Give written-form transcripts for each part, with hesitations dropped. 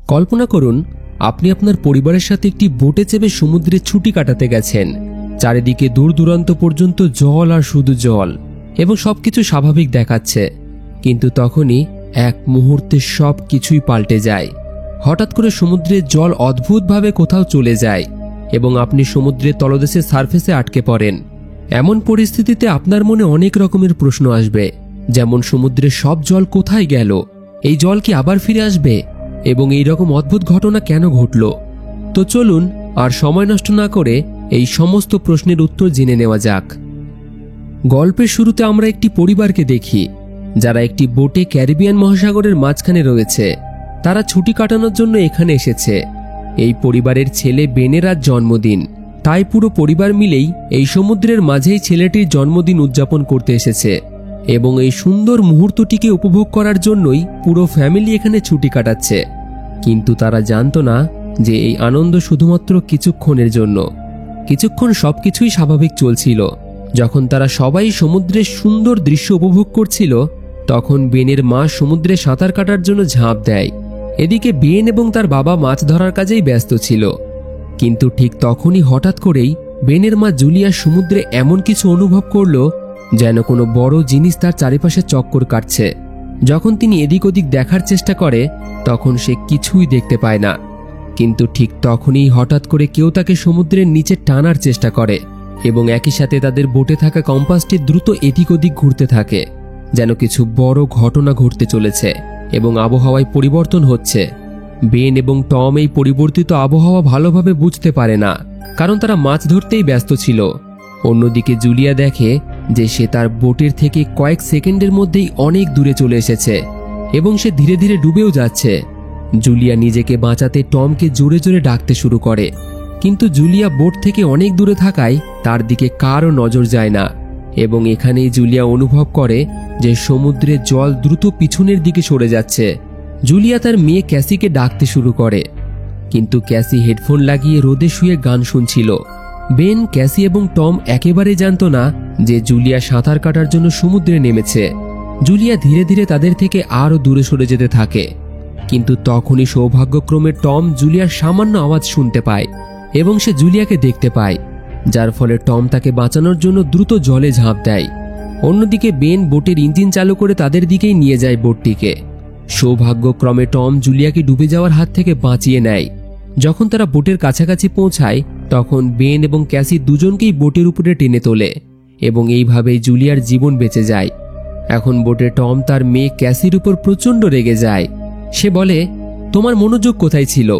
কল্পনা করুন আপনি আপনার পরিবারের সাথে একটি বোটে চেপে সমুদ্রে ছুটি কাটাতে গেছেন। চারিদিকে দূর দূরান্ত পর্যন্ত জল আর শুধু জল, এবং সবকিছু স্বাভাবিক দেখাচ্ছে। কিন্তু তখনই এক মুহূর্তে সবকিছুই পাল্টে যায়। হঠাৎ করে সমুদ্রের জল অদ্ভুতভাবে কোথাও চলে যায় এবং আপনি সমুদ্রের তলদেশে সারফেসে আটকে পড়েন। এমন পরিস্থিতিতে আপনার মনে অনেক রকমের প্রশ্ন আসবে, যেমন সমুদ্রের সব জল কোথায় গেল, এই জল কি আবার ফিরে আসবে, এবং এই রকম অদ্ভুত ঘটনা কেন ঘটল। তো চলুন আর সময় নষ্ট না করে এই সমস্ত প্রশ্নের উত্তর জেনে নেওয়া যাক। গল্পের শুরুতে আমরা একটি পরিবারকে দেখি যারা একটি বোটে ক্যারিবিয়ান মহাসাগরের মাঝখানে রয়েছে। তারা ছুটি কাটানোর জন্য এখানে এসেছে। এই পরিবারের ছেলে বেনের আজ জন্মদিন, তাই পুরো পরিবার মিলেই এই সমুদ্রের মাঝেই ছেলেটির জন্মদিন উদযাপন করতে এসেছে এবং এই সুন্দর মুহূর্তটিকে উপভোগ করার জন্যই পুরো ফ্যামিলি এখানে ছুটি কাটাচ্ছে। কিন্তু তারা জানতো না যে এই আনন্দ শুধুমাত্র কিছুক্ষণের জন্য। কিছুক্ষণ সবকিছুই স্বাভাবিক চলছিল। যখন তারা সবাই সমুদ্রের সুন্দর দৃশ্য উপভোগ করছিল, তখন বেনের মা সমুদ্রে সাঁতার কাটার জন্য ঝাঁপ দেয়। এদিকে বেন এবং তার বাবা মাছ ধরার কাজেই ব্যস্ত ছিল। কিন্তু ঠিক তখনই হঠাৎ করেই বেনের মা জুলিয়া সমুদ্রে এমন কিছু অনুভব করল যেন কোনো বড় জিনিস তার চারিপাশে চক্কর কাটছে। যখন তিনি এদিক ওদিক দেখার চেষ্টা করে, তখন সে কিছুই দেখতে পায় না। কিন্তু ঠিক তখনই হঠাৎ করে কেউ তাকে সমুদ্রের নিচে টানার চেষ্টা করে এবং একই সাথে তাদের বোটে থাকা কম্পাসটি দ্রুত এদিক ওদিক ঘুরতে থাকে, যেন কিছু বড় ঘটনা ঘটতে চলেছে এবং আবহাওয়ায় পরিবর্তন হচ্ছে। বেন এবং টম এই পরিবর্তিত আবহাওয়া ভালোভাবে বুঝতে পারে না, কারণ তারা মাছ ধরতেই ব্যস্ত ছিল। অন্যদিকে জুলিয়া দেখে যে সে তার বোটের থেকে কয়েক সেকেন্ডের মধ্যেই অনেক দূরে চলে এসেছে এবং সে ধীরে ধীরে ডুবেও যাচ্ছে। জুলিয়া নিজেকে বাঁচাতে টমকে জোরে জোরে ডাকতে শুরু করে, কিন্তু জুলিয়া বোট থেকে অনেক দূরে থাকায় তার দিকে কারও নজর যায় না। এবং এখানেই জুলিয়া অনুভব করে যে সমুদ্রের জল দ্রুত পিছনের দিকে সরে যাচ্ছে। জুলিয়া তার মেয়ে ক্যাসিকে ডাকতে শুরু করে, কিন্তু ক্যাসি হেডফোন লাগিয়ে রোদে শুয়ে গান শুনছিল। বেন, ক্যাসি এবং টম একেবারে জানত না যে জুলিয়া সাঁতার কাটার জন্য সমুদ্রে নেমেছে। জুলিয়া ধীরে ধীরে তাদের থেকে আরও দূরে সরে যেতে থাকে। কিন্তু তখনই সৌভাগ্যক্রমে টম জুলিয়ার সামান্য আওয়াজ শুনতে পায় এবং সে জুলিয়াকে দেখতে পায়, যার ফলে টম তাকে বাঁচানোর জন্য দ্রুত জলে ঝাঁপ দেয়। অন্যদিকে বেন বোটের ইঞ্জিন চালু করে তাদের দিকেই নিয়ে যায় বোটটিকে। সৌভাগ্যক্রমে টম জুলিয়াকে ডুবে যাওয়ার হাত থেকে বাঁচিয়ে নেয়। যখন তারা বোটের কাছাকাছি পৌঁছায়, তখন বেন এবং ক্যাসি দুজনকেই বোটের উপরে টেনে তোলে এবং এইভাবেই জুলিয়ার জীবন বেঁচে যায়। এখন বোটে টম তার মেয়ে ক্যাসির উপর প্রচণ্ড রেগে যায়। সে বলে, তোমার মনোযোগ কোথায় ছিল?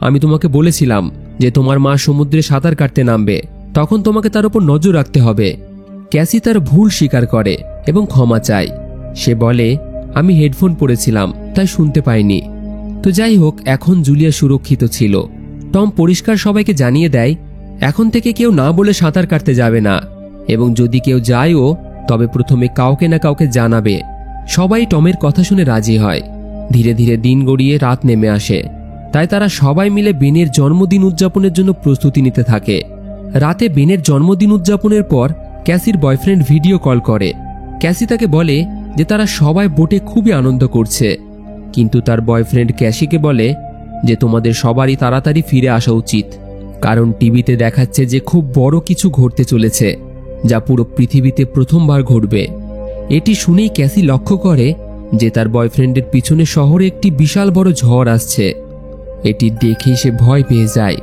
আমি তোমাকে বলেছিলাম যে তোমার মা সমুদ্রে সাঁতার কাটতে নামবে, তখন তোমাকে তার উপর নজর রাখতে হবে। ক্যাসি তার ভুল স্বীকার করে এবং ক্ষমা চায়। সে বলে, আমি হেডফোন পরেছিলাম, তাই শুনতে পাইনি। তো যাই হোক, এখন জুলিয়া সুরক্ষিত ছিল। টম পরিষ্কার সবাইকে জানিয়ে দেয়, এখন থেকে কেউ না বলে সাঁতার কাটতে যাবে না, এবং যদি কেউ যায়ও তবে প্রথমে কাউকে না কাউকে জানাবে। সবাই টমের কথা শুনে রাজি হয়। ধীরে ধীরে দিন গড়িয়ে রাত নেমে আসে, তাই তারা সবাই মিলে বেনের জন্মদিন উদযাপনের জন্য প্রস্তুতি নিতে থাকে। রাতে বেনের জন্মদিন উদযাপনের পর ক্যাসির বয়ফ্রেন্ড ভিডিও কল করে। ক্যাসি তাকে বলে যে তারা সবাই বোটে খুবই আনন্দ করছে, কিন্তু তার বয়ফ্রেন্ড ক্যাসিকে বলে যে তোমাদের সবারই তাড়াতাড়ি ফিরে আসা উচিত, কারণ টিভিতে দেখাচ্ছে যে খুব বড় কিছু ঘটতে চলেছে, যা পুরো পৃথিবীতে প্রথমবার ঘটবে। এটি শুনেই ক্যাসি লক্ষ্য করে যে তার বয়ফ্রেন্ডের পিছনে শহরে একটি বিশাল বড় ঝড় আসছে। এটি দেখেই সে ভয় পেয়ে যায়,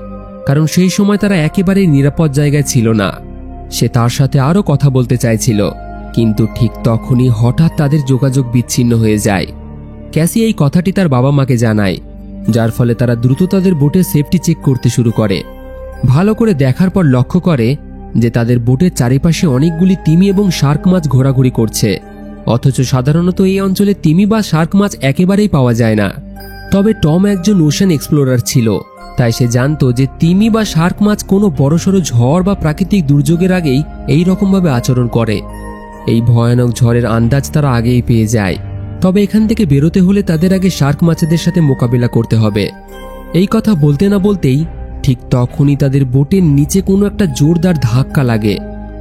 কারণ সেই সময় তারা একেবারেই নিরাপদ জায়গায় ছিল না। সে তার সাথে আরও কথা বলতে চাইছিল, কিন্তু ঠিক তখনই হঠাৎ তাদের যোগাযোগ বিচ্ছিন্ন হয়ে যায়। ক্যাসি এই কথাটি তার বাবা মাকে জানায়, যার ফলে তারা দ্রুত তাদের বোটের সেফটি চেক করতে শুরু করে। ভালো করে দেখার পর লক্ষ্য করে যে তাদের বোটের চারিপাশে অনেকগুলি তিমি এবং শার্ক মাছ ঘোরাঘুরি করছে, অথচ সাধারণত এই অঞ্চলে তিমি বা শার্ক মাছ একেবারেই পাওয়া যায় না। তবে টম একজন ওশান এক্সপ্লোরার ছিল, তাই সে জানত যে তিমি বা শার্ক মাছ কোনো বড়সড় ঝড় বা প্রাকৃতিক দুর্যোগের আগেই এই রকমভাবে আচরণ করে। এই ভয়ানক ঝড়ের আন্দাজ তারা আগেই পেয়ে যায়। তবে এখান থেকে বেরোতে হলে তাদের আগে শার্ক মাছেদের সাথে মোকাবিলা করতে হবে। এই কথা বলতে না বলতেই ঠিক তখনই তাদের বোটের নিচে কোনো একটা জোরদার ধাক্কা লাগে।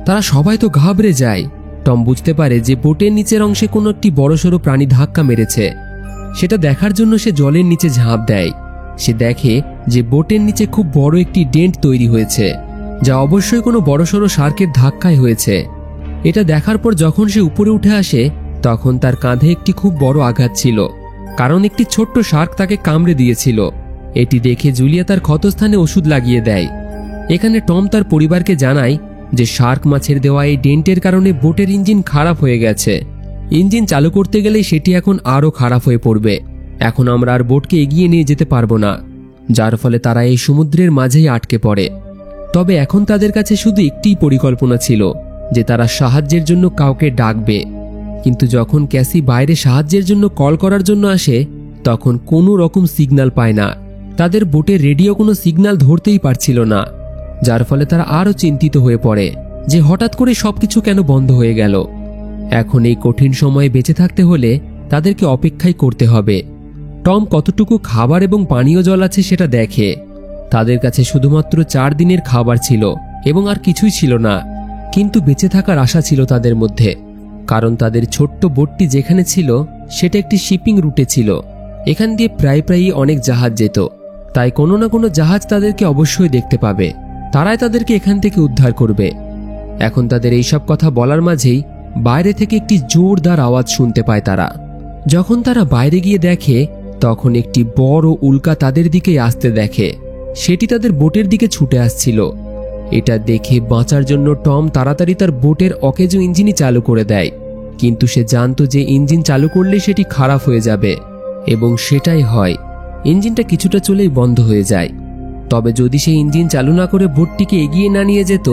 তারা সবাই তো ঘাবড়ে যায়। টম বুঝতে পারে যে বোটের নিচের অংশে কোনো একটি বড়সড় প্রাণী ধাক্কা মেরেছে। সেটা দেখার জন্য সে জলের নিচে ঝাঁপ দেয় সে দেখে যে বোটের নিচে খুব বড় একটি ডেন্ট তৈরি হয়েছে, যা অবশ্যই কোনো বড়সড় শার্কের ধাক্কায় হয়েছে। এটা দেখার পর যখন সে উপরে উঠে আসে তখন তার কাঁধে একটি খুব বড় আঘাত ছিল, কারণ একটি ছোট্ট শার্ক তাকে কামড়ে দিয়েছিল। এটি দেখে জুলিয়া তার ক্ষতস্থানে ওষুধ লাগিয়ে দেয়। এখানে টম তার পরিবারকে জানায় যে শার্ক মাছের দেওয়া এই ডেন্টের কারণে বোটের ইঞ্জিন খারাপ হয়ে গেছে। ইঞ্জিন চালু করতে গেলেই সেটি এখন আরও খারাপ হয়ে পড়বে। এখন আমরা আর বোটকে এগিয়ে নিয়ে যেতে পারবো না, যার ফলে তারা এই সমুদ্রের মাঝেই আটকে পড়ে। তবে এখন তাদের কাছে শুধু একটিই পরিকল্পনা ছিল যে তারা সাহায্যের জন্য কাউকে ডাকবে। কিন্তু যখন ক্যাসি বাইরে সাহায্যের জন্য কল করার জন্য আসে তখন কোনো রকম সিগন্যাল পায় না। তাদের বোটের রেডিও কোনো সিগন্যাল ধরতেই পারছিল না, যার ফলে তারা আরও চিন্তিত হয়ে পড়ে যে হঠাৎ করে সবকিছু কেন বন্ধ হয়ে গেল। এখন এই কঠিন সময়ে বেঁচে থাকতে হলে তাদেরকে অপেক্ষাই করতে হবে। টম কতটুকু খাবার এবং পানীয় জল আছে সেটা দেখে। তাদের কাছে শুধুমাত্র 4 দিনের খাবার ছিল এবং আর কিছুই ছিল না, কিন্তু বেঁচে থাকার আশা ছিল তাদের মধ্যে, কারণ তাদের ছোট্ট বোটটি যেখানে ছিল সেটা একটি শিপিং রুটে ছিল। এখান দিয়ে প্রায়ই অনেক জাহাজ যেত, তাই কোনো না কোনো জাহাজ তাদেরকে অবশ্যই দেখতে পাবে, তারাই তাদেরকে এখান থেকে উদ্ধার করবে। এখন তাদের এইসব কথা বলার মাঝেই বাইরে থেকে একটি জোরদার আওয়াজ শুনতে পায় তারা। যখন তারা বাইরে গিয়ে দেখে তখন একটি বড় উল্কা তাদের দিকে আসতে দেখে। সেটি তাদের বোটের দিকে ছুটে আসছিল। এটা দেখে বাঁচার জন্য টম তাড়াতাড়ি তার বোটের অকেজো ইঞ্জিনই চালু করে দেয়, কিন্তু সে জানতো যে ইঞ্জিন চালু করলে সেটি খারাপ হয়ে যাবে, এবং সেটাই হয়। ইঞ্জিনটা কিছুটা চলেই বন্ধ হয়ে যায়। তবে যদি সে ইঞ্জিন চালু না করে বোটটিকে এগিয়ে না নিয়ে যেত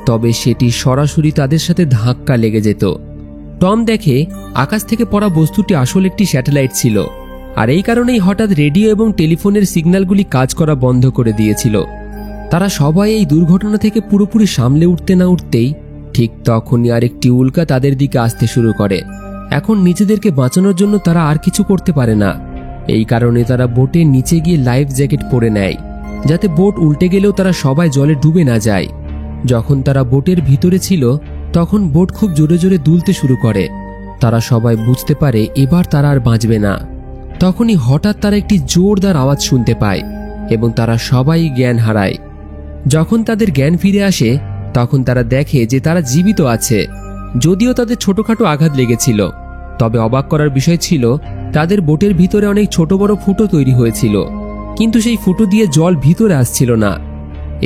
তবে সেটি সরাসরি তাদের সাথে ধাক্কা লেগে যেত। টম দেখে আকাশ থেকে পড়া বস্তুটি আসলে একটি স্যাটেলাইট ছিল, আর এই কারণেই হঠাৎ রেডিও এবং টেলিফোনের সিগন্যালগুলি কাজ করা বন্ধ করে দিয়েছিল। তারা সবাই এই দুর্ঘটনা থেকে পুরোপুরি সামলে উঠতে না উঠতেই ঠিক তখনই আরেকটি উল্কা তাদের দিকে আসতে শুরু করে। এখন নিজেদেরকে বাঁচানোর জন্য তারা আর কিছু করতে পারে না। এই কারণে তারা বোটের নিচে গিয়ে লাইফ জ্যাকেট পরে নেয়, যাতে বোট উল্টে গেলেও তারা সবাই জলে ডুবে না যায়। যখন তারা বোটের ভিতরে ছিল তখন বোট খুব জোরে জোরে দুলতে শুরু করে। তারা সবাই বুঝতে পারে এবার তারা আর বাঁচবে না। তখনই হঠাৎ তারা একটি জোরদার আওয়াজ শুনতে পায় এবং তারা সবাই জ্ঞান হারায়। যখন তাদের জ্ঞান ফিরে আসে তখন তারা দেখে যে তারা জীবিত আছে, যদিও তাদের ছোটখাটো আঘাত লেগেছিল। তবে অবাক করার বিষয় ছিল তাদের বোটের ভিতরে অনেক ছোট বড় ফুটো তৈরি হয়েছিল, কিন্তু সেই ফুটো দিয়ে জল ভিতরে আসছিল না।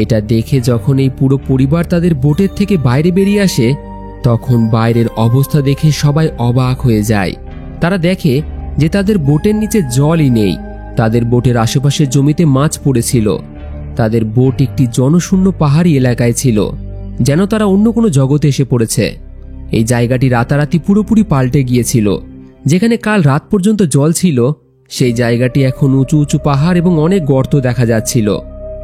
এটা দেখে যখন এই পুরো পরিবার তাদের বোটের থেকে বাইরে বেরিয়ে আসে তখন বাইরের অবস্থা দেখে সবাই অবাক হয়ে যায়। তারা দেখে যে তাদের বোটের নিচে জলই নেই। তাদের বোটের আশেপাশের জমিতে মাছ পড়েছিল। তাদের বোট একটি জনশূন্য পাহাড়ি এলাকায় ছিল, যেন তারা অন্য কোনো জগতে এসে পড়েছে। এই জায়গাটি রাতারাতি পুরোপুরি পাল্টে গিয়েছিল। যেখানে কাল রাত পর্যন্ত জল ছিল সেই জায়গাটি এখন উঁচু উঁচু পাহাড় এবং অনেক গর্ত দেখা যাচ্ছিল।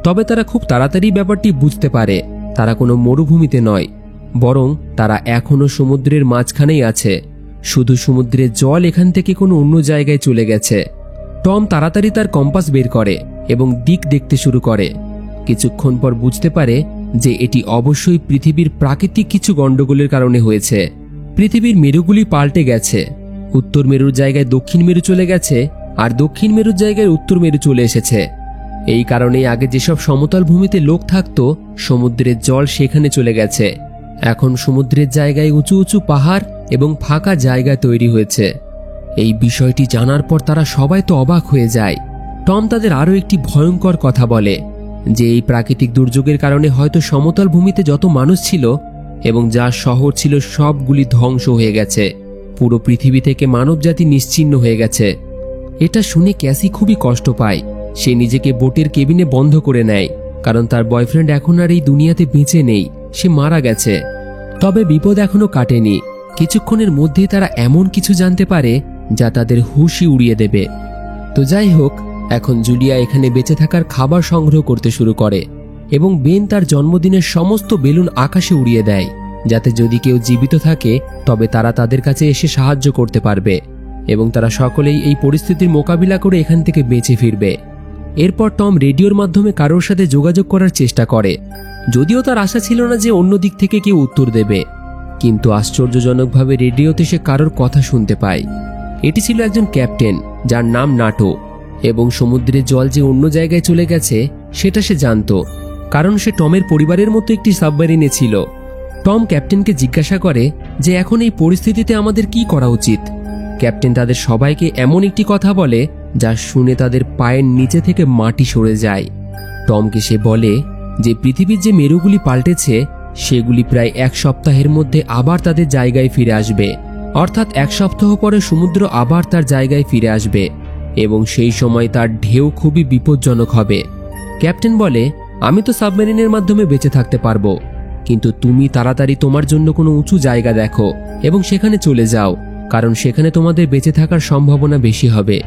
তবে তারা খুব তাড়াতাড়ি ব্যাপারটি বুঝতে পারে তারা কোনো মরুভূমিতে নয়, বরং তারা এখনো সমুদ্রের মাঝখানেই আছে। শুধু সমুদ্রের জল এখান থেকে কোনো অন্য জায়গায় চলে গেছে। টম তাড়াতাড়ি তার কম্পাস বের করে এবং দিক দেখতে শুরু করে। কিছুক্ষণ পর বুঝতে পারে যে এটি অবশ্যই পৃথিবীর প্রাকৃতিক কিছু গন্ডগোলের কারণে হয়েছে। পৃথিবীর মেরুগুলি পাল্টে গেছে। উত্তর মেরুর জায়গায় দক্ষিণ মেরু চলে গেছে, আর দক্ষিণ মেরুর জায়গায় উত্তর মেরু চলে এসেছে। এই কারণেই আগে যেসব সমতল ভূমিতে লোক থাকতো সমুদ্রের জল সেখানে চলে গেছে। এখন সমুদ্রের জায়গায় উঁচু উঁচু পাহাড় এবং ফাঁকা জায়গা তৈরি হয়েছে। এই বিষয়টি জানার পর তারা সবাই তো অবাক হয়ে যায়। টম তাদের আরও একটি ভয়ঙ্কর কথা বলে যে এই প্রাকৃতিক দুর্যোগের কারণে হয়তো সমতল ভূমিতে যত মানুষ ছিল এবং যা শহর ছিল সবগুলি ধ্বংস হয়ে গেছে। পুরো পৃথিবী থেকে মানবজাতি নিশ্চিহ্ন হয়ে গেছে। এটা শুনে ক্যাসি খুবই কষ্ট পায়। সে নিজেকে বোটের কেবিনে বন্ধ করে নেয়, কারণ তার বয়ফ্রেন্ড এখন আর এই দুনিয়াতে বেঁচে নেই, সে মারা গেছে। তবে বিপদ এখনো কাটেনি। কিছুক্ষণের মধ্যেই তারা এমন কিছু জানতে পারে যা তাদের হুঁশই উড়িয়ে দেবে। তো যাই হোক, এখন জুলিয়া এখানে বেঁচে থাকার খাবার সংগ্রহ করতে শুরু করে এবং বেন তার জন্মদিনের সমস্ত বেলুন আকাশে উড়িয়ে দেয়, যাতে যদি কেউ জীবিত থাকে তবে তারা তাদের কাছে এসে সাহায্য করতে পারবে এবং তারা সকলেই এই পরিস্থিতির মোকাবিলা করে এখান থেকে বেঁচে ফিরবে। এরপর টম রেডিওর মাধ্যমে কারোর সাথে যোগাযোগ করার চেষ্টা করে, যদিও তার আশা ছিল না যে অন্য দিক থেকে কেউ উত্তর দেবে। কিন্তু আশ্চর্যজনকভাবে রেডিওতে সে কারোর কথা শুনতে পায়। এটি ছিল একজন ক্যাপ্টেন যার নাম নাটো। এবং সমুদ্রের জল যে অন্য জায়গায় চলে গেছে সেটা সে জানত, কারণ সে টমের পরিবারের মতো একটি সাবমেরিনে ছিল। টম ক্যাপ্টেনকে জিজ্ঞাসা করে যে এখন এই পরিস্থিতিতে আমাদের কি করা উচিত। ক্যাপ্টেন তাদের সবাইকে এমন একটি কথা বলে যা শুনে তাদের পায়ের নিচে থেকে মাটি সরে যায়। টমকে সে বলে যে পৃথিবীর যে মেরুগুলি পাল্টেছে সেগুলি প্রায় 1 সপ্তাহের মধ্যে আবার তাদের জায়গায় ফিরে আসবে, অর্থাৎ 1 সপ্তাহ পরে সমুদ্র আবার তার জায়গায় ফিরে আসবে এবং সেই সময় তার ঢেউ খুবই বিপজ্জনক হবে। ক্যাপ্টেন বলে, আমি তো সাবমেরিনের মাধ্যমে বেঁচে থাকতে পারবো, কিন্তু তুমি তাড়াতাড়ি তোমার জন্য কোনো উঁচু জায়গা দেখো এবং সেখানে চলে যাও, কারণ সেখানে তোমাদের বেঁচে থাকার সম্ভাবনা বেশি হবে।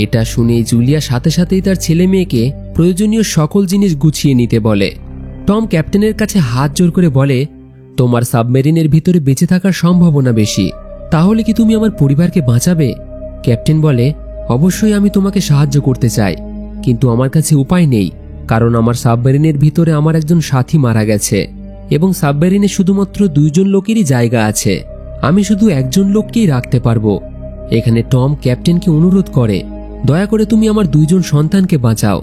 এটা শুনে জুলিয়া সাথে সাথেই তার ছেলে মেয়েকে প্রয়োজনীয় সকল জিনিস গুছিয়ে নিতে বলে। টম ক্যাপ্টেনের কাছে হাত জোর করে বলে, তোমার সাবমেরিনের ভিতরে বেঁচে থাকার সম্ভাবনা বেশি, তাহলে কি তুমি আমার পরিবারকে বাঁচাবে? ক্যাপ্টেন বলে, অবশ্যই আমি তোমাকে সাহায্য করতে চাই, কিন্তু আমার কাছে উপায় নেই, কারণ আমার সাবমেরিনের ভিতরে আমার একজন সাথী মারা গেছে এবং সাবমেরিনে শুধুমাত্র 2 জন লোকেরই জায়গা আছে। আমি শুধু একজন লোককেই রাখতে পারবো। এখানে টম ক্যাপ্টেনকে অনুরোধ করে, দয়া করে তুমি আমার 2 জন সন্তানকে বাঁচাও,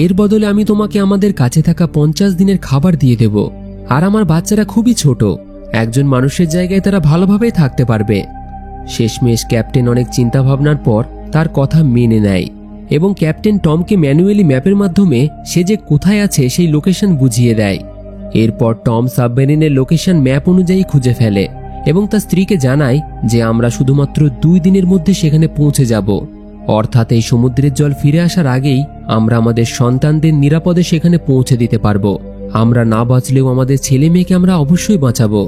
এর বদলে আমি তোমাকে আমাদের কাছে থাকা 50 দিনের খাবার দিয়ে দেব। আর আমার বাচ্চারা খুবই ছোট, একজন মানুষের জায়গায় তারা ভালোভাবেই থাকতে পারবে। শেষমেশ ক্যাপ্টেন অনেক চিন্তা ভাবনার পর তার কথা মেনে নেয় এবং ক্যাপ্টেন টমকে ম্যানুয়ালি ম্যাপের মাধ্যমে সে যে কোথায় আছে সেই লোকেশন বুঝিয়ে দেয়। এরপর টম সাবমেরিনের লোকেশন ম্যাপ অনুযায়ী খুঁজে ফেলে এবং তার স্ত্রীকে জানায় যে আমরা শুধুমাত্র 2 দিনের মধ্যে সেখানে পৌঁছে যাব, অর্থাৎ এই সমুদ্রের জল ফিরে আসার আগেই আমরা আমাদের সন্তানদের নিরাপদে সেখানে পৌঁছে দিতে পারবো। আমরা না বাঁচলেও আমাদের ছেলে মেয়েকে আমরা অবশ্যই বাঁচাবো।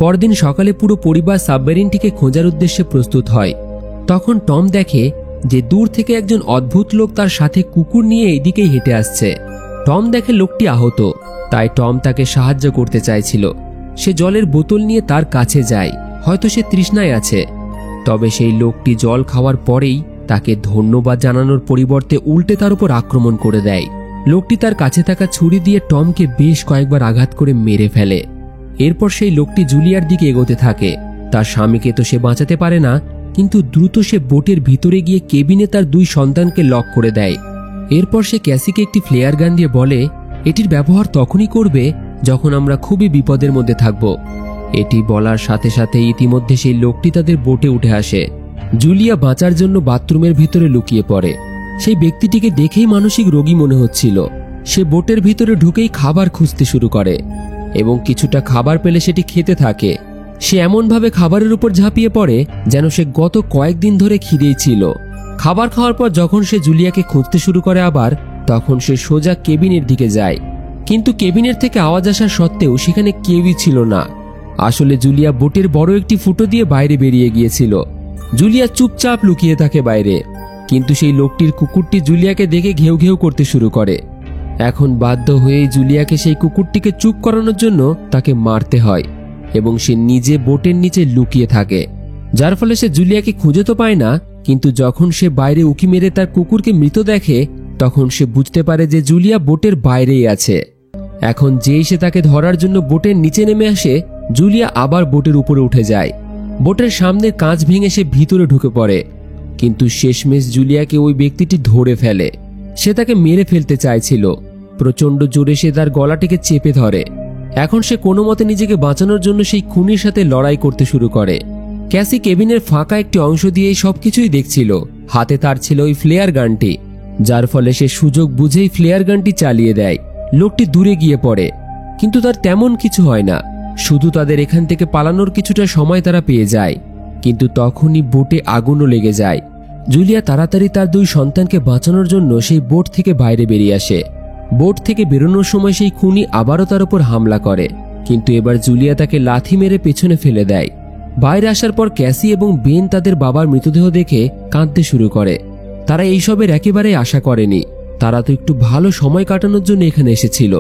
পরদিন সকালে পুরো পরিবার সাবমেরিনটিকে খোঁজার উদ্দেশ্যে প্রস্তুত হয়। তখন টম দেখে যে দূর থেকে একজন অদ্ভুত লোক তার সাথে কুকুর নিয়ে এদিকেই হেঁটে আসছে। টম দেখে লোকটি আহত, তাই টম তাকে সাহায্য করতে চাইছিল। সে জলের বোতল নিয়ে তার কাছে যায়, হয়তো সে তৃষ্ণায় আছে। তবে সেই লোকটি জল খাওয়ার পরেই তাকে ধন্যবাদ জানানোর পরিবর্তে উল্টে তার উপর আক্রমণ করে দেয়। লোকটি তার কাছে থাকা ছুরি দিয়ে টমকে বেশ কয়েকবার আঘাত করে মেরে ফেলে। এরপর সেই লোকটি জুলিয়ার দিকে এগোতে থাকে। তার স্বামীকে তো সে বাঁচাতে পারে না, কিন্তু দ্রুত সে বোটের ভিতরে গিয়ে কেবিনে তার 2 সন্তানকে লক করে দেয়। এরপর সে ক্যাসিকে একটি ফ্লেয়ার গান দিয়ে বলে, এটির ব্যবহার তখনই করবে যখন আমরা খুবই বিপদের মধ্যে থাকব। এটি বলার সাথে সাথে ইতিমধ্যে সেই লোকটি তাদের বোটে উঠে আসে। জুলিয়া বাঁচার জন্য বাথরুমের ভিতরে লুকিয়ে পড়ে। সেই ব্যক্তিটিকে দেখেই মানসিক রোগী মনে হচ্ছিল। সে বোটের ভিতরে ঢুকেই খাবার খুঁজতে শুরু করে এবং কিছুটা খাবার পেলে সেটি খেতে থাকে। সে এমনভাবে খাবারের উপর ঝাঁপিয়ে পড়ে যেন সে গত কয়েকদিন ধরে খিদেই ছিল। খাবার খাওয়ার পর যখন সে জুলিয়াকে খুঁজতে শুরু করে আবার, তখন সে সোজা কেবিনের দিকে যায়, কিন্তু কেবিনের থেকে আওয়াজ আসা সত্ত্বেও সেখানে কেউই ছিল না। আসলে জুলিয়া বোটের বড় একটি ফুটো দিয়ে বাইরে বেরিয়ে গিয়েছিল। জুলিয়া চুপচাপ লুকিয়ে থাকে বাইরে, কিন্তু সেই লোকটির কুকুরটি জুলিয়াকে দেখে ঘেউ ঘেউ করতে শুরু করে। এখন বাধ্য হয়ে জুলিয়াকে সেই কুকুরটিকে চুপ করানোর জন্য তাকে মারতে হয় এবং সে নিজে বোটের নিচে লুকিয়ে থাকে, যার ফলে সে জুলিয়াকে খুঁজে তো পায় না, কিন্তু যখন সে বাইরে উঁকি মেরে তার কুকুরকে মৃত দেখে তখন সে বুঝতে পারে যে জুলিয়া বোটের বাইরেই আছে। এখন যেই সে তাকে ধরার জন্য বোটের নিচে নেমে আসে, জুলিয়া আবার বোটের উপরে উঠে যায়। বোটের সামনের কাঁচ ভেঙে সে ভিতরে ঢুকে পড়ে, কিন্তু শেষমেশ জুলিয়াকে ওই ব্যক্তিটি ধরে ফেলে। সে তাকে মেরে ফেলতে চাইছিল। প্রচন্ড জোরে সে তার গলাটিকে চেপে ধরে। এখন সে কোনো মতে নিজেকে বাঁচানোর জন্য সেই খুনির সাথে লড়াই করতে শুরু করে। ক্যাসি কেবিনের ফাঁকা একটি অংশ দিয়েই সবকিছুই দেখছিল। হাতে তার ছিল ওই ফ্লেয়ার গানটি, যার ফলে সে সুযোগ বুঝেই ফ্লেয়ার গানটি চালিয়ে দেয়। লোকটি দূরে গিয়ে পড়ে, কিন্তু তার তেমন কিছু হয় না, শুধু তাদের এখান থেকে পালানোর কিছুটা সময় তারা পেয়ে যায়। কিন্তু তখনই বোটে আগুনও লেগে যায়। জুলিয়া তাড়াতাড়ি তার 2 সন্তানকে বাঁচানোর জন্য সেই বোট থেকে বাইরে বেরিয়ে আসে। বোট থেকে বেরোনোর সময় সেই খুনি আবারও তার উপর হামলা করে, কিন্তু এবার জুলিয়া তাকে লাথি মেরে পেছনে ফেলে দেয়। বাইরে আসার পর ক্যাসি এবং বেন তাদের বাবার মৃতদেহ দেখে কাঁদতে শুরু করে। তারা এইসবের একেবারেই আশা করেনি। তারা তো একটু ভালো সময় কাটানোর জন্য এখানে এসেছিল।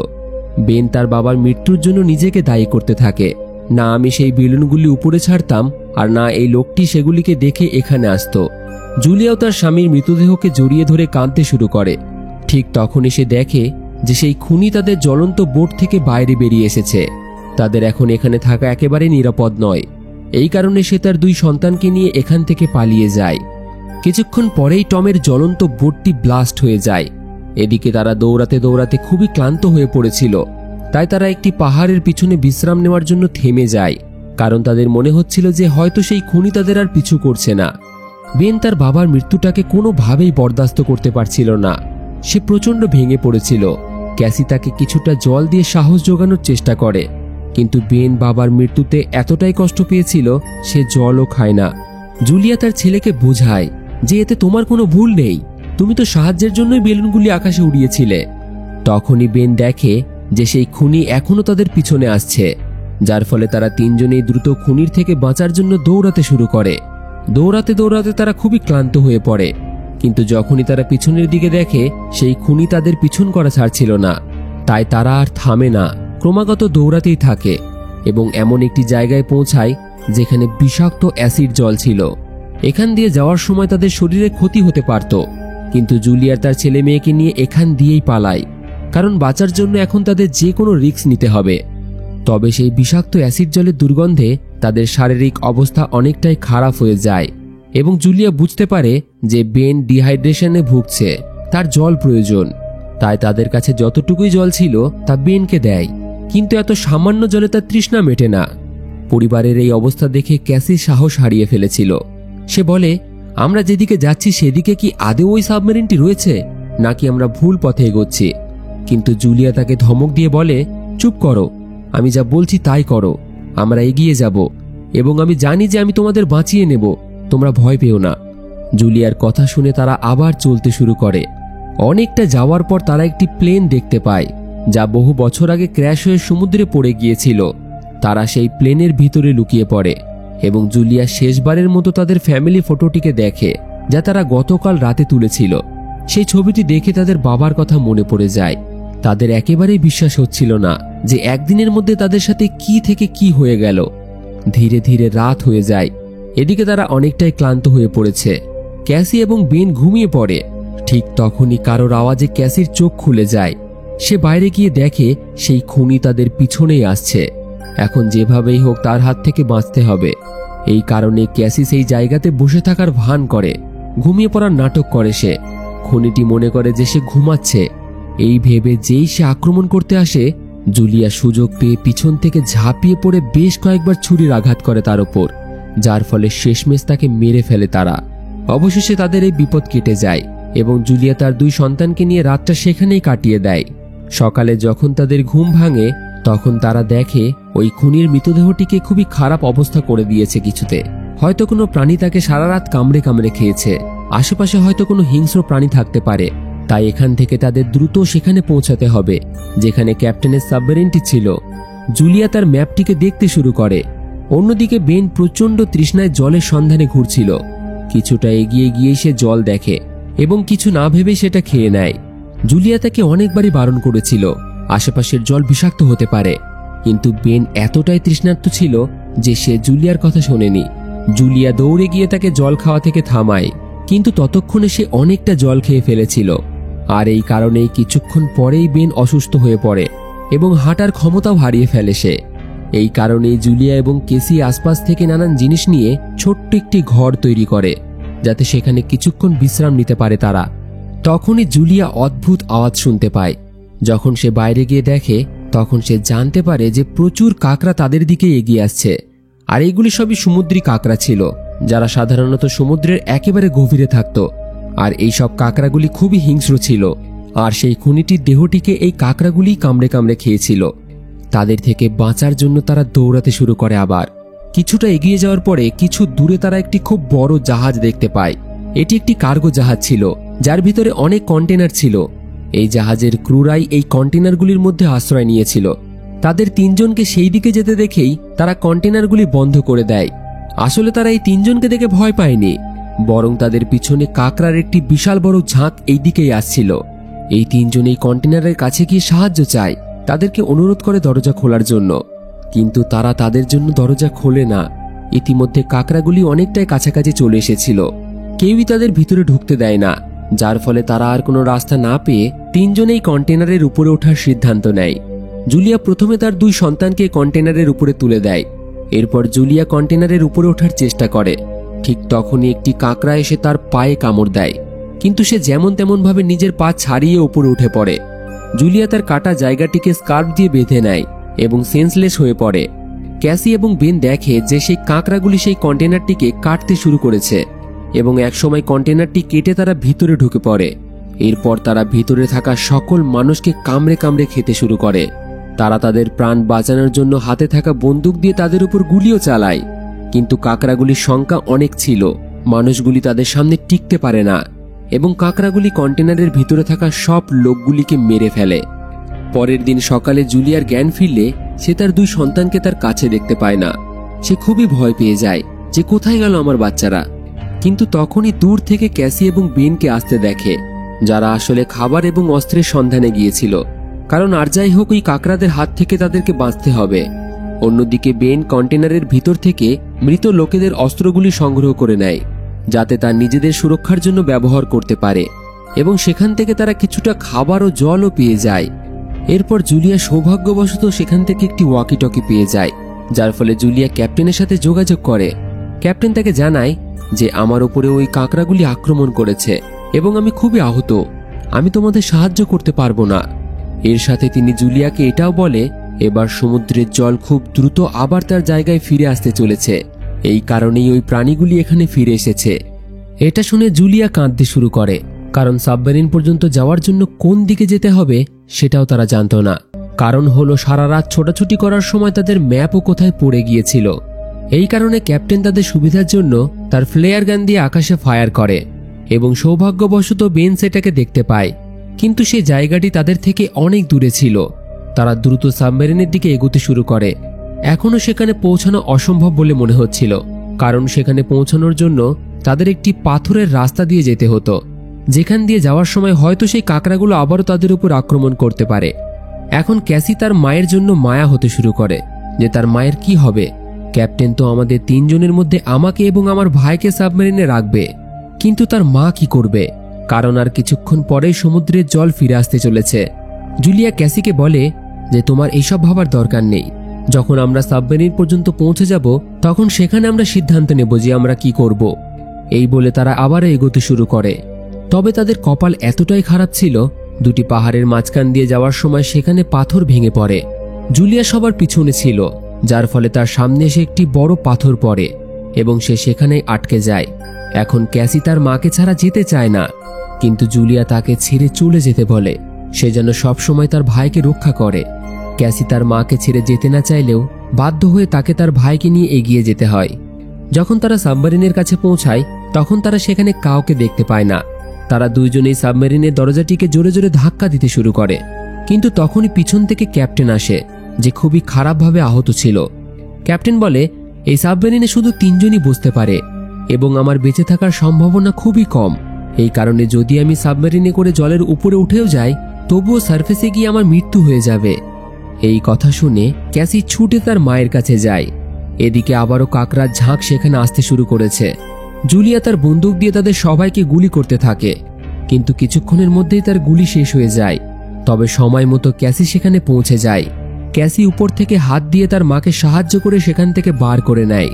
বেন তার বাবার মৃত্যুর জন্য নিজেকে দায়ী করতে থাকে, না আমি সেই বেলুনগুলি উপরে ছাড়তাম, আর না এই লোকটি সেগুলিকে দেখে এখানে আসতো। জুলিয়াও তার স্বামীর মৃতদেহকে জড়িয়ে ধরে কাঁদতে শুরু করে। ঠিক তখনই সে দেখে যে সেই খুনি তাদের জ্বলন্ত বোট থেকে বাইরে বেরিয়ে এসেছে। তাদের এখন এখানে থাকা একেবারে নিরাপদ নয়। এই কারণে সে তার 2 সন্তানকে নিয়ে এখান থেকে পালিয়ে যায়। কিছুক্ষণ পরেই টমের জ্বলন্ত বোটটি ব্লাস্ট হয়ে যায়। এদিকে তারা দৌড়াতে দৌড়াতে খুবই ক্লান্ত হয়ে পড়েছিল, তাই তারা একটি পাহাড়ের পিছনে বিশ্রাম নেওয়ার জন্য থেমে যায়, কারণ তাদের মনে হচ্ছিল যে হয়তো সেই খুনি তাদের আর পিছু করছে না। বেন তার বাবার মৃত্যুটাকে কোনোভাবেই বরদাস্ত করতে পারছিল না। সে প্রচণ্ড ভেঙে পড়েছিল। ক্যাসি তাকে কিছুটা জল দিয়ে সাহস জোগানোর চেষ্টা করে, কিন্তু বেন বাবার মৃত্যুতে এতটাই কষ্ট পেয়েছিল সে জলও খায় না। জুলিয়া তার ছেলেকে বোঝায় যে এতে তোমার কোনো ভুল নেই, তুমি তো সাহায্যের জন্যই বেলুনগুলি আকাশে উড়িয়েছিলে। তখনই বেন দেখে যে সেই খুনি এখনো তাদের পিছনে আসছে, যার ফলে তারা তিনজনেই দ্রুত খুনির থেকে বাঁচার জন্য দৌড়াতে শুরু করে। দৌড়াতে দৌড়াতে তারা খুবই ক্লান্ত হয়ে পড়ে, কিন্তু যখনই তারা পিছনের দিকে দেখে সেই খুনি তাদের পিছন করা ছাড়ছিল না, তাই তারা আর থামে না, ক্রমাগত দৌড়াতেই থাকে এবং এমন একটি জায়গায় পৌঁছায় যেখানে বিষাক্ত অ্যাসিড জল ছিল। এখান দিয়ে যাওয়ার সময় তাদের শরীরে ক্ষতি হতে পারত, কিন্তু জুলিয়ার তার ছেলে মেয়েকে নিয়ে এখান দিয়েই পালায়, কারণ বাঁচার জন্য এখন তাদের যে কোনো রিস্ক নিতে হবে। তবে সেই বিষাক্ত অ্যাসিড জলের দুর্গন্ধে তাদের শারীরিক অবস্থা অনেকটাই খারাপ হয়ে যায় এবং জুলিয়া বুঝতে পারে যে বেন ডিহাইড্রেশনে ভুগছে, তার জল প্রয়োজন। তাই তাদের কাছে যতটুকুই জল ছিল তা বেনকে দেয়, কিন্তু এত সামান্য জলে তার তৃষ্ণা মেটে না। পরিবারের এই অবস্থা দেখে ক্যাসি সাহস হারিয়ে ফেলেছিল। সে বলে, আমরা যেদিকে যাচ্ছি সেদিকে কি আদৌ ওই সাবমেরিনটি রয়েছে, নাকি আমরা ভুল পথে এগোচ্ছি? কিন্তু জুলিয়া তাকে ধমক দিয়ে বলে, চুপ করো, আমি যা বলছি তাই করো, আমরা এগিয়ে যাব এবং আমি জানি যে আমি তোমাদের বাঁচিয়ে নেব, তোমরা ভয় পেও না। জুলিয়ার কথা শুনে তারা আবার চলতে শুরু করে। অনেকটা যাওয়ার পর তারা একটি প্লেন দেখতে পায়, যা বহু বছর আগে ক্র্যাশ হয়ে সমুদ্রে পড়ে গিয়েছিল। তারা সেই প্লেনের ভিতরে লুকিয়ে পড়ে এবং জুলিয়া শেষবারের মতো তাদের ফ্যামিলি ফটোটিকে দেখে, যা তারা গতকাল রাতে তুলেছিল। সেই ছবিটি দেখে তাদের বাবার কথা মনে পড়ে যায়। তাদের একেবারেই বিশ্বাস হচ্ছিল না যে একদিনের মধ্যে তাদের সাথে কি থেকে কি হয়ে গেল। ধীরে ধীরে রাত হয়ে যায়। এদিকে তারা অনেকটাই ক্লান্ত হয়ে পড়েছে। ক্যাসি এবং বেন ঘুমিয়ে পড়ে। ঠিক তখনই কারোর আওয়াজে ক্যাসির চোখ খুলে যায়। সে বাইরে গিয়ে দেখে সেই খুনি তাদের পিছনেই আসছে। এখন যেভাবেই হোক তার হাত থেকে বাঁচতে হবে। এই কারণে ক্যাসি সেই জায়গাতে বসে থাকার ভান করে, ঘুমিয়ে পড়ার নাটক করে সে। খুনিটি মনে করে যে সে ঘুমাচ্ছে। এই ভেবে যেই সে আক্রমণ করতে আসে, জুলিয়া সুযোগ পেয়ে পিছন থেকে ঝাঁপিয়ে পড়ে বেশ কয়েকবার ছুরির আঘাত করে তার ওপর, যার ফলে শেষমেশ তাকে মেরে ফেলে তারা। অবশেষে তাদের এই বিপদ কেটে যায় এবং জুলিয়া তার দুই সন্তানকে নিয়ে রাতটা সেখানেই কাটিয়ে দেয়। সকালে যখন তাদের ঘুম ভাঙে তখন তারা দেখে ওই খুনির মৃতদেহটিকে খুবই খারাপ অবস্থা করে দিয়েছে কিছুতে। হয়তো কোনো প্রাণী তাকে সারা রাত কামড়ে কামড়ে খেয়েছে। আশেপাশে হয়তো কোনো হিংস্র প্রাণী থাকতে পারে। তাই এখান থেকে তাদের দ্রুত সেখানে পৌঁছাতে হবে যেখানে ক্যাপ্টেনের সাবমেরিনটি ছিল। জুলিয়া তার ম্যাপটিকে দেখতে শুরু করে। অন্যদিকে বেন প্রচণ্ড তৃষ্ণায় জলের সন্ধানে ঘুরছিল। কিছুটা এগিয়ে গিয়ে সে জল দেখে এবং কিছু না ভেবে সেটা খেয়ে নেয়। জুলিয়া তাকে অনেকবারই বারণ করেছিল, আশেপাশের জল বিষাক্ত হতে পারে, কিন্তু বেন এতটাই তৃষ্ণার্ত ছিল যে সে জুলিয়ার কথা শোনেনি। জুলিয়া দৌড়ে গিয়ে তাকে জল খাওয়া থেকে থামায়, কিন্তু ততক্ষণে সে অনেকটা জল খেয়ে ফেলেছিল। আর এই কারণেই কিছুক্ষণ পরেই বেন অসুস্থ হয়ে পড়ে এবং হাঁটার ক্ষমতাও হারিয়ে ফেলে সে। এই কারণেই জুলিয়া এবং কেসি আশপাশ থেকে নানান জিনিস নিয়ে ছোট্ট একটি ঘর তৈরি করে, যাতে সেখানে কিছুক্ষণ বিশ্রাম নিতে পারে তারা। তখনই জুলিয়া অদ্ভুত আওয়াজ শুনতে পায়। যখন সে বাইরে গিয়ে দেখে তখন সে জানতে পারে যে প্রচুর কাকড়া তাদের দিকে এগিয়ে আসছে। আর এইগুলি সবই সমুদ্রী কাকড়া ছিল, যারা সাধারণত সমুদ্রের একেবারে গভীরে থাকত। আর এই সব কাকড়াগুলি খুবই হিংস্র ছিল, আর সেই খুনিটির দেহটিকে এই কাকড়াগুলি কামড়ে কামড়ে খেয়েছিল। তাদের থেকে বাঁচার জন্য তারা দৌড়াতে শুরু করে। আবার কিছুটা এগিয়ে যাওয়ার পরে কিছু দূরে তারা একটি খুব বড় জাহাজ দেখতে পায়। এটি একটি কার্গো জাহাজ ছিল, যার ভিতরে অনেক কন্টেনার ছিল। এই জাহাজের ক্রুরাই এই কন্টেনারগুলির মধ্যে আশ্রয় নিয়েছিল। তাদের তিনজনকে সেই দিকে যেতে দেখেই তারা কন্টেনারগুলি বন্ধ করে দেয়। আসলে তারা এই তিনজনকে দেখে ভয় পায়নি, বরং তাদের পিছনে কাকড়ার একটি বিশাল বড় ঝাঁক এই দিকেই আসছিল। এই তিনজন এই কন্টেনারের কাছে গিয়ে সাহায্য চায়, তাদেরকে অনুরোধ করে দরজা খোলার জন্য, কিন্তু তারা তাদের জন্য দরজা খোলে না। ইতিমধ্যে কাকড়াগুলি অনেকটাই কাছাকাছি চলে এসেছিল। কেউই তাদের ভিতরে ঢুকতে দেয় না, যার ফলে তারা আর কোনো রাস্তা না পেয়ে তিনজনেই কন্টেনারের উপরে ওঠার সিদ্ধান্ত নেয়। জুলিয়া প্রথমে তার দুই সন্তানকে কন্টেনারের উপরে তুলে দেয়। এরপর জুলিয়া কন্টেনারের উপরে ওঠার চেষ্টা করে, ঠিক তখনই একটি কাঁকড়া এসে তার পায়ে কামড় দেয়, কিন্তু সে যেমন তেমন ভাবে নিজের পা ছাড়িয়ে উপরে উঠে পড়ে। জুলিয়া তার কাটা জায়গাটিকে স্কার্ফ দিয়ে বেঁধে নেয় এবং সেন্সলেস হয়ে পড়ে। ক্যাসি এবং বেন দেখে যে সেই কাঁকড়াগুলি সেই কন্টেনারটিকে কাটতে শুরু করেছে এবং একসময় কন্টেনারটি কেটে তারা ভিতরে ঢুকে পড়ে। এরপর তারা ভিতরে থাকা সকল মানুষকে কামড়ে কামড়ে খেতে শুরু করে। তারা তাদের প্রাণ বাঁচানোর জন্য হাতে থাকা বন্দুক দিয়ে তাদের উপর গুলিও চালায়, কিন্তু কাঁকড়াগুলির সংখ্যা অনেক ছিল। মানুষগুলি তাদের সামনে টিকতে পারে না এবং কাঁকড়াগুলি কন্টেনারের ভিতরে থাকা সব লোকগুলিকে মেরে ফেলে। পরের দিন সকালে জুলিয়ার জ্ঞান ফিরলে সে তার 2 সন্তানকে তার কাছে দেখতে পায় না। সে খুবই ভয় পেয়ে যায় যে কোথায় গেল আমার বাচ্চারা। কিন্তু তখনই দূর থেকে ক্যাসি এবং বেনকে আসতে দেখে, যারা আসলে খাবার এবং অস্ত্রের সন্ধানে গিয়েছিল, কারণ আর যাই হোক ওই কাকড়াদের হাত থেকে তাদেরকে বাঁচতে হবে। অন্যদিকে বেন কন্টেনারের ভিতর থেকে মৃত লোকেদের অস্ত্রগুলি সংগ্রহ করে নেয়, যাতে তার নিজেদের সুরক্ষার জন্য ব্যবহার করতে পারে, এবং সেখান থেকে তারা কিছুটা খাবার ও জলও পেয়ে যায়। এরপর জুলিয়া সৌভাগ্যবশত সেখান থেকে একটি ওয়াকি টকি পেয়ে যায়, যার ফলে জুলিয়া ক্যাপ্টেনের সাথে যোগাযোগ করে। ক্যাপ্টেন তাকে জানায় যে আমার উপরে ওই কাঁকড়াগুলি আক্রমণ করেছে এবং আমি খুবই আহত, আমি তোমাদের সাহায্য করতে পারবো না। এর সাথে তিনি জুলিয়াকে এটাও বলে এবার সমুদ্রের জল খুব দ্রুত আবার তার জায়গায় ফিরে আসতে চলেছে, এই কারণেই ওই প্রাণীগুলি এখানে ফিরে এসেছে। এটা শুনে জুলিয়া কাঁদতে শুরু করে, কারণ সাবমেরিন পর্যন্ত যাওয়ার জন্য কোন দিকে যেতে হবে সেটাও তারা জানত না। কারণ হলো সারা রাত ছোটাছুটি করার সময় তাদের ম্যাপও কোথায় পড়ে গিয়েছিল। এই কারণে ক্যাপ্টেন তাদের সুবিধার জন্য তার ফ্লেয়ার গান দিয়ে আকাশে ফায়ার করে এবং সৌভাগ্যবশত বেন সেটাকে দেখতে পায়, কিন্তু সেই জায়গাটি তাদের থেকে অনেক দূরে ছিল। তারা দ্রুত সাবমেরিনের দিকে এগোতে শুরু করে। এখনও সেখানে পৌঁছানো অসম্ভব বলে মনে হচ্ছিল, কারণ সেখানে পৌঁছানোর জন্য তাদের একটি পাথরের রাস্তা দিয়ে যেতে হতো, যেখান দিয়ে যাওয়ার সময় হয়তো সেই কাঁকড়াগুলো আবারও তাদের উপর আক্রমণ করতে পারে। এখন ক্যাসি তার মায়ের জন্য মায়া হতে শুরু করে যে তার মায়ের কি হবে। ক্যাপ্টেন তো আমাদের 3 জনের মধ্যে আমাকে এবং আমার ভাইকে সাবমেরিনে রাখবে, কিন্তু তার মা কি করবে? কারণ আর কিছুক্ষণ পরেই সমুদ্রের জল ফিরে আসতে চলেছে। জুলিয়া ক্যাসিকে বলে যে তোমার এইসব ভাবার দরকার নেই, যখন আমরা সাবমেরিন পর্যন্ত পৌঁছে যাব তখন সেখানে আমরা সিদ্ধান্ত নেব যে আমরা কি করব। এই বলে তারা আবারও এগোতে শুরু করে। তবে তাদের কপাল এতটাই খারাপ ছিল, 2টি পাহাড়ের মাঝখান দিয়ে যাওয়ার সময় সেখানে পাথর ভেঙে পড়ে। জুলিয়া সবার পিছনে ছিল, যার ফলে তার সামনে এসে একটি বড় পাথর পড়ে এবং সে সেখানেই আটকে যায়। এখন ক্যাসি তার মাকে ছাড়া যেতে চায় না, কিন্তু জুলিয়া তাকে ছেড়ে চলে যেতে বলে, সে যেন সবসময় তার ভাইকে রক্ষা করে। ক্যাসি তার মাকে ছেড়ে যেতে না চাইলেও বাধ্য হয়ে তাকে তার ভাইকে নিয়ে এগিয়ে যেতে হয়। যখন তারা সাবমেরিনের কাছে পৌঁছায় তখন তারা সেখানে কাউকে দেখতে পায় না। তারা 2 জনেই সাবমেরিনের দরজাটিকে জোরে জোরে ধাক্কা দিতে শুরু করে, কিন্তু তখনই পিছন থেকে ক্যাপ্টেন আসে, যে খুবই খারাপভাবে আহত ছিল। ক্যাপ্টেন বলে এই সাবমেরিনে শুধু 3 জনই বসতে পারে এবং আমার বেঁচে থাকার সম্ভাবনা খুবই কম। এই কারণে যদি আমি সাবমেরিনে করে জলের উপরে উঠেও যাই তবুও সারফেসে গিয়ে আমার মৃত্যু হয়ে যাবে। এই কথা শুনে ক্যাসি ছুটে তার মায়ের কাছে যায়। এদিকে আবারও কাকড়ার ঝাঁক সেখানে আসতে শুরু করেছে। জুলিয়া তার বন্দুক দিয়ে তাদের সবাইকে গুলি করতে থাকে, কিন্তু কিছুক্ষণের মধ্যেই তার গুলি শেষ হয়ে যায়। তবে সময় মতো ক্যাসি সেখানে পৌঁছে যায়। ক্যাসি উপর থেকে হাত দিয়ে তার মাকে সাহায্য করে সেখান থেকে বার করে নেয়।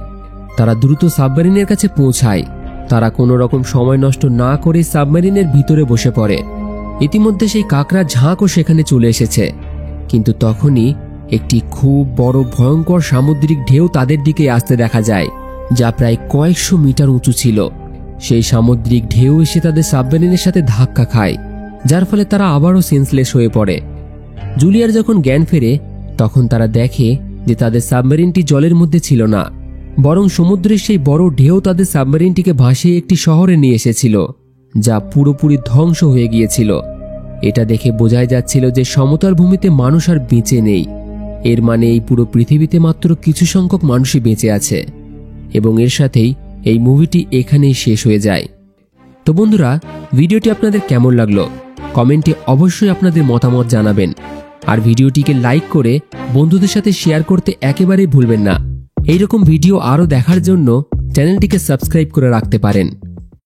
তারা দ্রুত সাবমেরিনের কাছে পৌঁছায়। তারা কোনো রকম সময় নষ্ট না করে সাবমেরিনের ভিতরে বসে পড়ে। ইতিমধ্যে সেই কাকড়ার ঝাঁকও সেখানে চলে এসেছে, কিন্তু তখনই একটি খুব বড় ভয়ঙ্কর সামুদ্রিক ঢেউ তাদের দিকে আসতে দেখা যায়, যা প্রায় কয়েকশো মিটার উঁচু ছিল। সেই সামুদ্রিক ঢেউ এসে তাদের সাবমেরিনের সাথে ধাক্কা খায়, যার ফলে তারা আবারও সেন্সলেস হয়ে পড়ে। জুলিয়ার যখন জ্ঞান ফেরে তখন তারা দেখে যে তাদের সাবমেরিনটি জলের মধ্যে ছিল না, বরং সমুদ্রের সেই বড় ঢেউ তাদের সাবমেরিনটিকে ভাসিয়ে একটি শহরে নিয়ে এসেছিল, যা পুরোপুরি ধ্বংস হয়ে গিয়েছিল। এটা দেখে বোঝাই যাচ্ছিল যে সমতল ভূমিতে মানুষ আর বেঁচে নেই। এর মানে এই পুরো পৃথিবীতে মাত্র কিছু সংখ্যক মানুষই বেঁচে আছে। এবং এর সাথেই এই মুভিটি এখানেই শেষ হয়ে যায়। তো বন্ধুরা, ভিডিওটি আপনাদের কেমন লাগলো কমেন্টে অবশ্যই আপনাদের মতামত জানাবেন। আর ভিডিওটিকে লাইক করে বন্ধুদের সাথে শেয়ার করতে একেবারেই ভুলবেন না। এইরকম ভিডিও আরও দেখার জন্য চ্যানেলটিকে সাবস্ক্রাইব করে রাখতে পারেন।